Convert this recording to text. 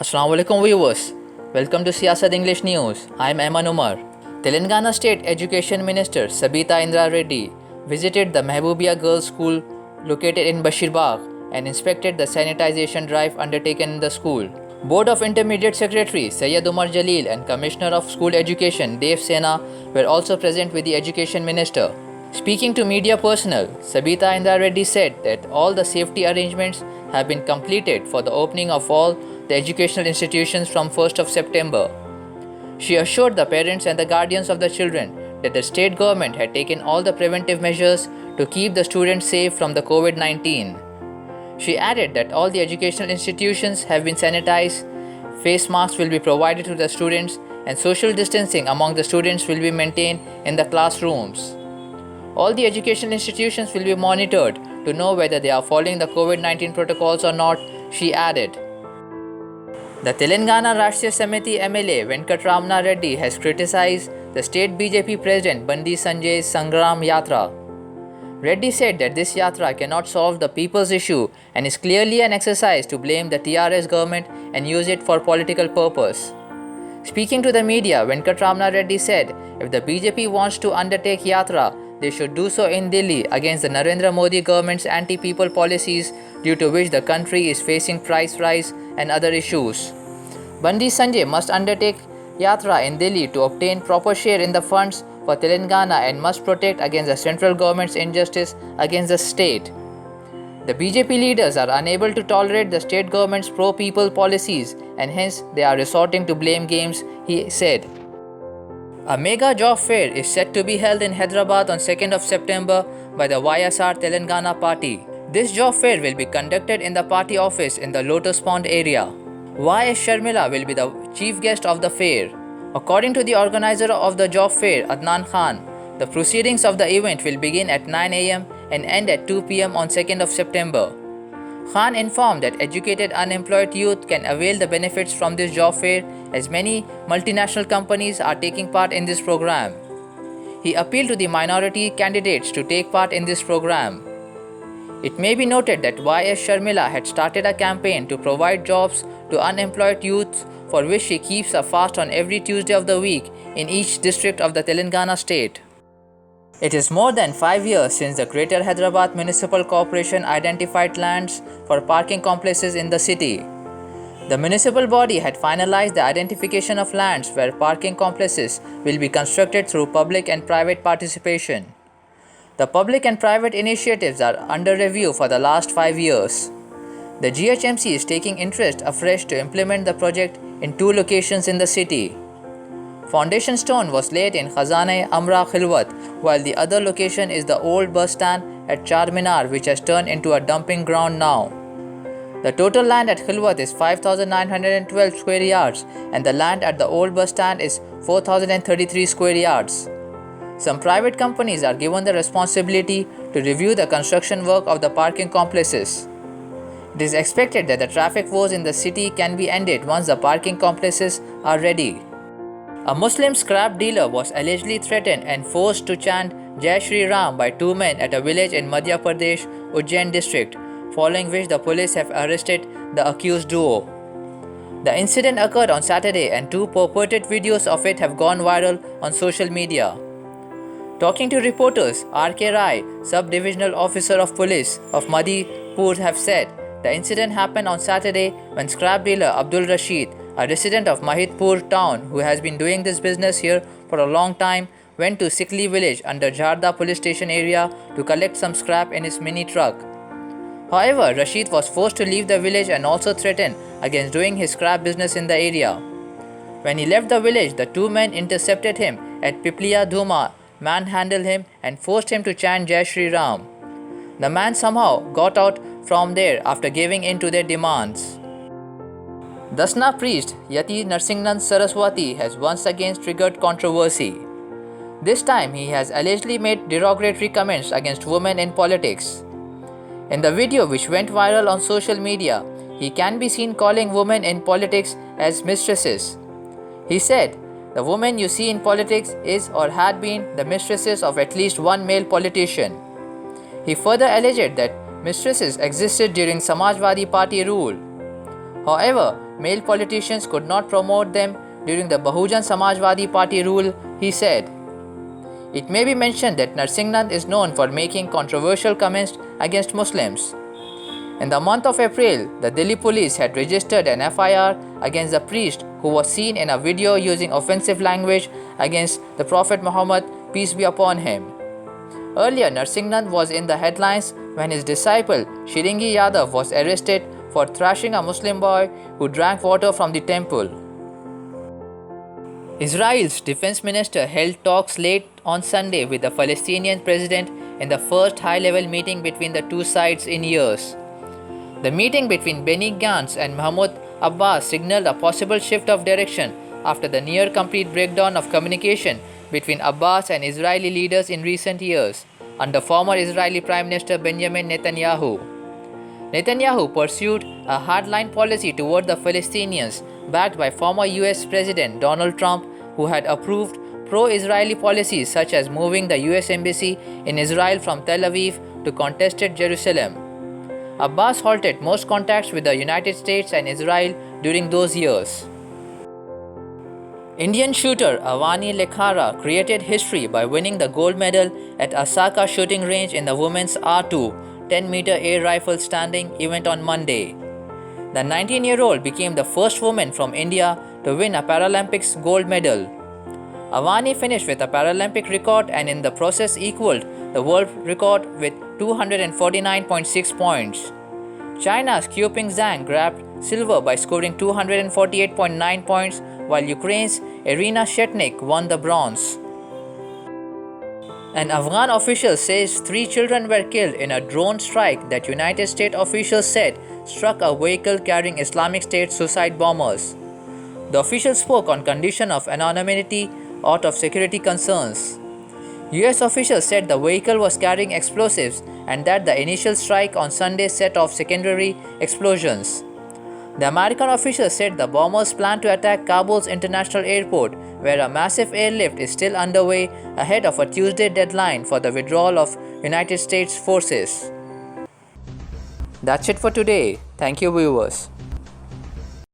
Assalamu alaikum viewers. Welcome to Siasat English News. I am Ayman Umar. Telangana State Education Minister Sabita Indra Reddy visited the Mehboobiya Girls School located in Bashirbagh and inspected the sanitization drive undertaken in the school. Board of Intermediate Secretary Syed Umar Jalil and Commissioner of School Education Dev Sena were also present with the Education Minister. Speaking to media personnel, Sabita Indra Reddy said that all the safety arrangements have been completed for the opening of all the educational institutions from 1st of September. She assured the parents and the guardians of the children that the state government had taken all the preventive measures to keep the students safe from the COVID-19. She added that all the educational institutions have been sanitized, face masks will be provided to the students, and social distancing among the students will be maintained in the classrooms. All the educational institutions will be monitored to know whether they are following the COVID-19 protocols or not, she added. The Telangana Rashtriya Samiti MLA Venkatramana Reddy has criticized the state BJP president Bandi Sanjay's Sangram Yatra. Reddy said that this yatra cannot solve the people's issue and is clearly an exercise to blame the TRS government and use it for political purpose. Speaking to the media, Venkatramana Reddy said if the BJP wants to undertake yatra, they should do so in Delhi against the Narendra Modi government's anti-people policies due to which the country is facing price rise and other issues. Bandi Sanjay must undertake yatra in Delhi to obtain proper share in the funds for Telangana and must protect against the central government's injustice against the state. The BJP leaders are unable to tolerate the state government's pro-people policies and hence they are resorting to blame games, he said. A mega job fair is set to be held in Hyderabad on 2nd of September by the YSR Telangana party. This job fair will be conducted in the party office in the Lotus Pond area. Y.S. Sharmila will be the chief guest of the fair. According to the organizer of the job fair, Adnan Khan, the proceedings of the event will begin at 9 am and end at 2 pm on 2nd of September. Khan informed that educated unemployed youth can avail the benefits from this job fair as many multinational companies are taking part in this program. He appealed to the minority candidates to take part in this program. It may be noted that Y.S. Sharmila had started a campaign to provide jobs to unemployed youth for which she keeps a fast on every Tuesday of the week in each district of the Telangana state. It is more than 5 years since the Greater Hyderabad Municipal Corporation identified lands for parking complexes in the city. The municipal body had finalized the identification of lands where parking complexes will be constructed through public and private participation. The public and private initiatives are under review for the last 5 years. The GHMC is taking interest afresh to implement the project in 2 locations in the city. Foundation stone was laid in Khazane Amra Khilwat, while the other location is the old bus stand at Charminar, which has turned into a dumping ground now. The total land at Khilwat is 5,912 square yards and the land at the old bus stand is 4,033 square yards. Some private companies are given the responsibility to review the construction work of the parking complexes. It is expected that the traffic woes in the city can be ended once the parking complexes are ready. A Muslim scrap dealer was allegedly threatened and forced to chant Jai Shri Ram by 2 men at a village in Madhya Pradesh, Ujjain district, following which the police have arrested the accused duo. The incident occurred on Saturday and 2 purported videos of it have gone viral on social media. Talking to reporters, R.K. Rai, Sub-Divisional Officer of Police of Madhipur, have said the incident happened on Saturday when scrap dealer Abdul Rashid, a resident of Mahidpur town who has been doing this business here for a long time, went to Sikli village under Jharda police station area to collect some scrap in his mini truck. However, Rashid was forced to leave the village and also threatened against doing his scrap business in the area. When he left the village, the 2 men intercepted him at Piplia Dhuma, manhandled him and forced him to chant Jai Shri Ram. The man somehow got out from there after giving in to their demands. Dasna priest Yati Narsingnand Saraswati has once again triggered controversy. This time he has allegedly made derogatory comments against women in politics. In the video which went viral on social media, he can be seen calling women in politics as mistresses. He said, "The woman you see in politics is or had been the mistresses of at least one male politician." He further alleged that mistresses existed during Samajwadi Party rule. However, male politicians could not promote them during the Bahujan Samajwadi Party rule, he said. It may be mentioned that Narsinghnath is known for making controversial comments against Muslims. In the month of April, the Delhi police had registered an FIR against the priest who was seen in a video using offensive language against the Prophet Muhammad, peace be upon him. Earlier, Narsinghnath was in the headlines when his disciple Shiringi Yadav was arrested for thrashing a Muslim boy who drank water from the temple. Israel's defense minister held talks late on Sunday with the Palestinian president in the first high-level meeting between the two sides in years. The meeting between Benny Gantz and Mahmoud Abbas signaled a possible shift of direction after the near-complete breakdown of communication between Abbas and Israeli leaders in recent years under former Israeli Prime Minister Benjamin Netanyahu. Netanyahu pursued a hardline policy toward the Palestinians backed by former US President Donald Trump, who had approved pro-Israeli policies such as moving the US Embassy in Israel from Tel Aviv to contested Jerusalem. Abbas halted most contacts with the United States and Israel during those years. Indian shooter Avani Lekhara created history by winning the gold medal at Asaka shooting range in the women's R2 10-meter air rifle standing event on Monday. The 19-year-old became the first woman from India to win a Paralympics gold medal. Avani finished with a Paralympic record and in the process equaled the world record with 249.6 points. China's Qiuping Zhang grabbed silver by scoring 248.9 points, while Ukraine's Irina Shetnik won the bronze. An Afghan official says 3 children were killed in a drone strike that United States officials said struck a vehicle carrying Islamic State suicide bombers. The official spoke on condition of anonymity out of security concerns. US officials said the vehicle was carrying explosives and that the initial strike on Sunday set off secondary explosions. The American officials said the bombers plan to attack Kabul's international airport, where a massive airlift is still underway ahead of a Tuesday deadline for the withdrawal of United States forces. That's it for today. Thank you, viewers.